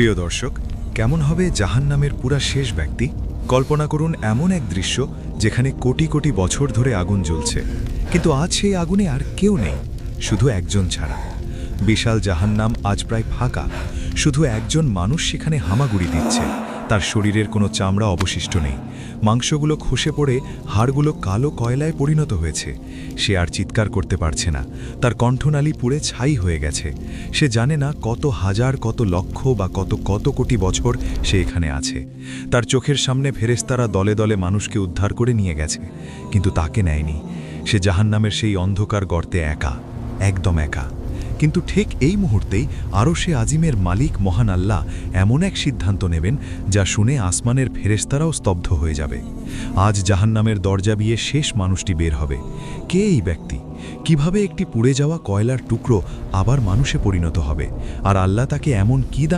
প্রিয় দর্শক, কেমন হবে জাহান্নামের পুরা শেষ ব্যক্তি? কল্পনা করুন এমন এক দৃশ্য যেখানে কোটি কোটি বছর ধরে আগুন জ্বলছে, কিন্তু আজ সেই আগুনে আর কেউ নেই, শুধু একজন ছাড়া। বিশাল জাহান্নাম আজ প্রায় ফাঁকা, শুধু একজন মানুষ সেখানে হামাগুড়ি দিচ্ছে। তার শরীরের কোনো চামড়া অবশিষ্ট নেই, মাংসগুলো খসে পড়ে হাড়গুলো কালো কয়লায় পরিণত হয়েছে। সে আর চিৎকার করতে পারছে না, তার কণ্ঠনালী পুড়ে ছাই হয়ে গেছে। সে জানে না কত হাজার, কত লক্ষ বা কত কত কোটি বছর সে এখানে আছে। তার চোখের সামনে ফেরেশতারা দলে দলে মানুষকে উদ্ধার করে নিয়ে গেছে, কিন্তু তাকে নেয়নি। সে জাহান্নামের সেই অন্ধকার গর্তে একা, একদম একা। কিন্তু ঠিক এই মুহূর্তেই আরশে আজিমের মালিক মহান আল্লাহ এমন এক সিদ্ধান্ত নেবেন যা শুনে আসমানের ফেরেশতারাও স্তব্ধ হয়ে যাবে। আজ জাহান্নামের দরজা দিয়ে শেষ মানুষটি বের হবে। কে এই ব্যক্তি? কিভাবে একটি পুড়ে যাওয়া কয়লার টুকরো আবার মানুষে পরিণত হবে? আর আল্লাহ তাকে এমন কি